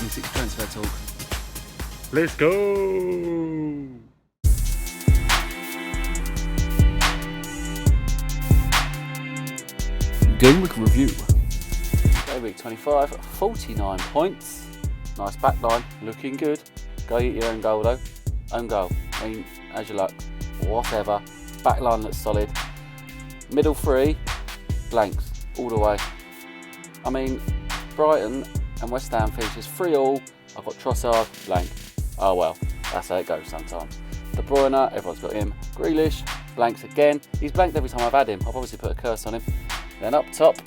GW26 Transfer Talk. Let's go! Game week review. Game week 25, 49 points. Nice back line, looking good. Go eat your own goal though. Own goal. I mean, as you like. Whatever. Back line looks solid. Middle three, blanks all the way. I mean, Brighton and West Ham finishes 3-3. I've got Trossard, blank. Oh well, that's how it goes sometimes. De Bruyne, everyone's got him. Grealish, blanks again. He's blanked every time I've had him. I've obviously put a curse on him. Then up top,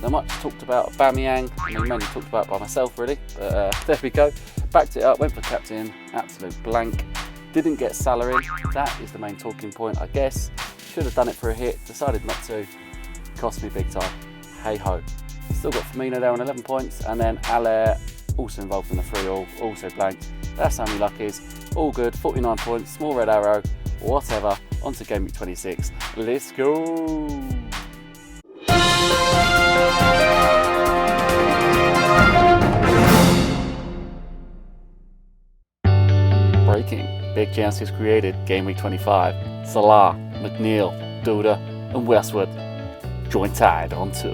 the much talked about Aubameyang. I mean, mainly talked about by myself really, but there we go. Backed it up, went for captain, absolute blank. Didn't get salary. That is the main talking point, I guess. Should have done it for a hit, decided not to. Cost me big time. Hey ho. Still got Firmino there on 11 points, and then Allaire also involved in the 3-3, also blanked. That's how my luck is. All good, 49 points, small red arrow, whatever. On to game week 26. Let's go! Breaking. Big chances created. Game week 25. Salah, McNeil, Duda, and Westwood join tied on 2.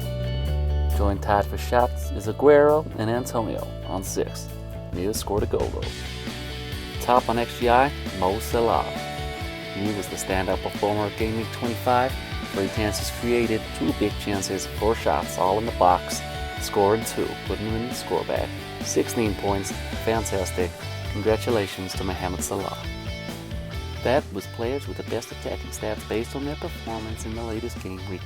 Join tied for shots is Aguero and Antonio on 6. Neither scored a goal though. Top on XGI, Mo Salah. He was the standout performer of game week 25. 3 chances created, 2 big chances, 4 shots, all in the box. Scoring 2, putting him in the score bag. 16 points, fantastic. Congratulations to Mohamed Salah. That was players with the best attacking stats based on their performance in the latest game week.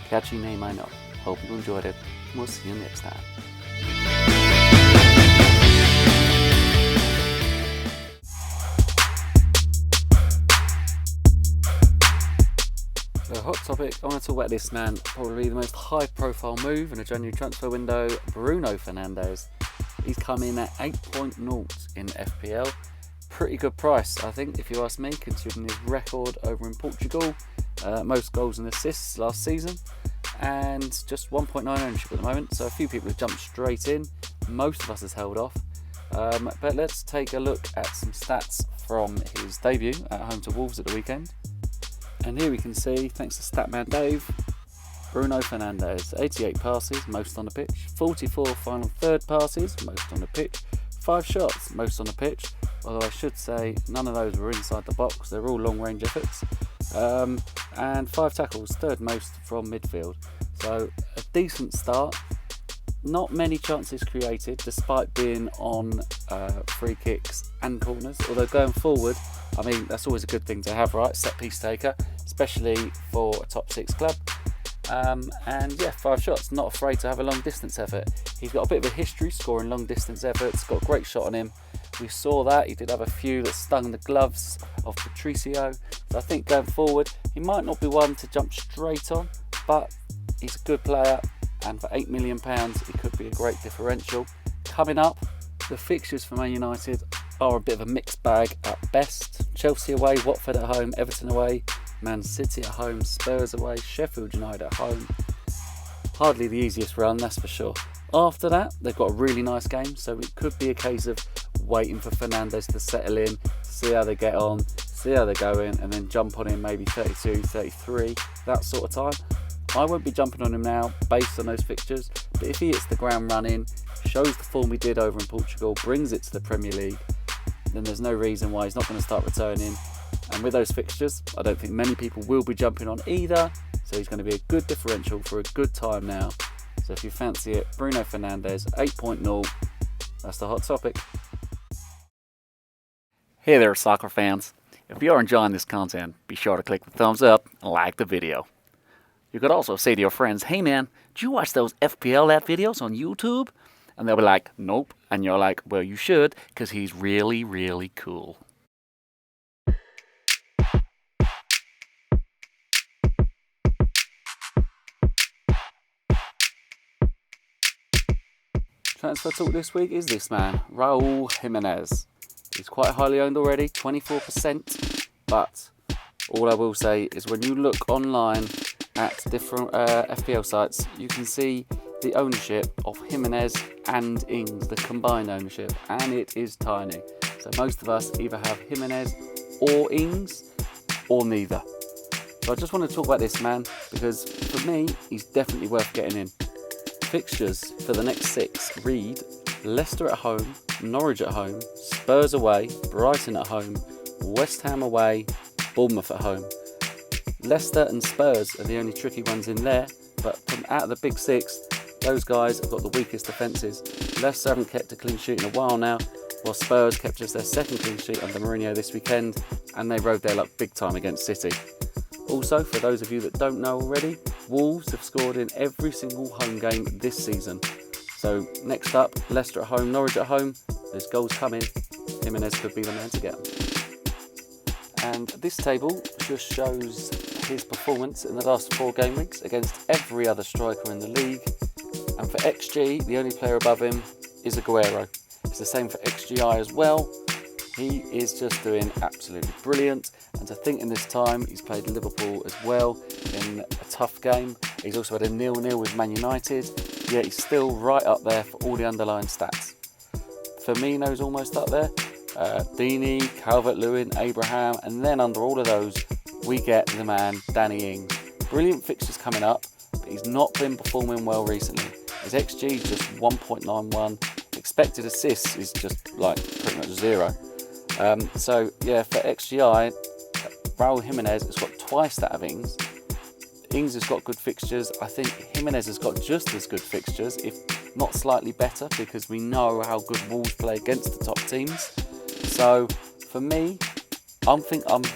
Catchy name, I know. Hope you enjoyed it. We'll see you next time. So, hot topic, I want to talk about this man, probably the most high profile move in a January transfer window, Bruno Fernandes. He's come in at 8.0 in FPL. Pretty good price, I think, if you ask me, considering his record over in Portugal. Most goals and assists last season. And just 1.9 ownership at the moment, so a few people have jumped straight in. Most of us has held off. But let's take a look at some stats from his debut at home to Wolves at the weekend. And here we can see, thanks to Statman Dave, Bruno Fernandes, 88 passes, most on the pitch, 44 final third passes, most on the pitch, 5 shots, most on the pitch, although I should say none of those were inside the box, they're all long range efforts, and 5 tackles, third most from midfield. So a decent start, not many chances created despite being on free kicks and corners, although going forward, I mean, that's always a good thing to have, right? Set piece taker, especially for a top 6 club. And yeah, 5 shots, not afraid to have a long distance effort. He's got a bit of a history scoring long distance efforts, got a great shot on him. We saw that, he did have a few that stung the gloves of Patricio. So I think going forward, he might not be one to jump straight on, but he's a good player, and for £8 million, he could be a great differential. Coming up, the fixtures for Man United are a bit of a mixed bag at best. Chelsea away, Watford at home, Everton away, Man City at home, Spurs away, Sheffield United at home. Hardly the easiest run, that's for sure. After that, they've got a really nice game, so it could be a case of waiting for Fernandes to settle in, see how they get on, see how they're going, and then jump on him maybe 32, 33, that sort of time. I won't be jumping on him now based on those fixtures, but if he hits the ground running, shows the form he did over in Portugal, brings it to the Premier League, then there's no reason why he's not going to start returning. And with those fixtures, I don't think many people will be jumping on either, so he's going to be a good differential for a good time now. So if you fancy it, Bruno Fernandes, 8.0, that's the hot topic. Hey there, soccer fans. If you're enjoying this content, be sure to click the thumbs up and like the video. You could also say to your friends, hey man, did you watch those FPL videos on YouTube? And they'll be like, nope. And you're like, well, you should, because he's really, really cool. Transfer talk this week is this man, Raul Jimenez. He's quite highly owned already, 24%, but all I will say is when you look online at different FPL sites, you can see the ownership of Jimenez and Ings, the combined ownership, and it is tiny. So most of us either have Jimenez or Ings or neither. So I just want to talk about this man because for me, he's definitely worth getting in. Fixtures for the next 6 read: Leicester at home, Norwich at home, Spurs away, Brighton at home, West Ham away, Bournemouth at home. Leicester and Spurs are the only tricky ones in there, but from out of the big 6, those guys have got the weakest defences. Leicester haven't kept a clean sheet in a while now, while Spurs kept just their second clean sheet under Mourinho this weekend, and they rode their luck big time against City. Also, for those of you that don't know already, Wolves have scored in every single home game this season. So next up, Leicester at home, Norwich at home, there's goals coming. Jimenez could be the man to get them. And this table just shows his performance in the last 4 game weeks against every other striker in the league. And for XG, the only player above him is Aguero. It's the same for XGI as well. He is just doing absolutely brilliant. And to think in this time, he's played Liverpool as well in a tough game. He's also had a 0-0 with Man United, yet he's still right up there for all the underlying stats. Firmino's almost up there. Deeney, Calvert-Lewin, Abraham, and then under all of those, we get the man, Danny Ings. Brilliant fixtures coming up, but he's not been performing well recently. His XG is just 1.91. Expected assists is just like pretty much 0. So yeah, for XGI, Raul Jimenez has got twice that of Ings. Ings has got good fixtures. I think Jimenez has got just as good fixtures, if not slightly better, because we know how good Wolves play against the top teams. So for me, I'm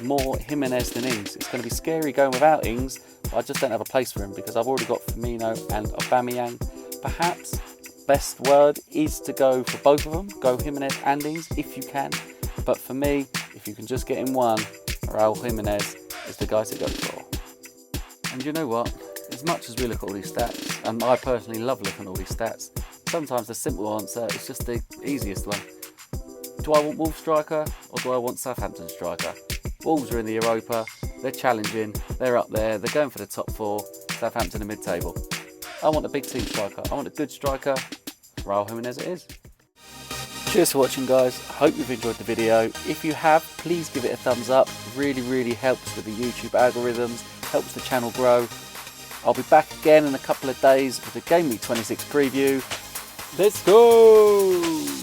more Jimenez than Ings. It's going to be scary going without Ings, but I just don't have a place for him because I've already got Firmino and Aubameyang. Perhaps best word is to go for both of them. Go Jimenez and Ings if you can. But for me, if you can just get in one, Raul Jimenez is the guy to go for. And you know what? As much as we look at all these stats, and I personally love looking at all these stats, sometimes the simple answer is just the easiest one. Do I want Wolves striker or do I want Southampton striker? Wolves are in the Europa, they're challenging, they're up there, they're going for the top 4, Southampton in mid-table. I want a big team striker, I want a good striker, Raul Jimenez it is. Cheers for watching guys, I hope you've enjoyed the video. If you have, please give it a thumbs up, really helps with the YouTube algorithms, helps the channel grow. I'll be back again in a couple of days with the Game Week 26 preview. Let's go!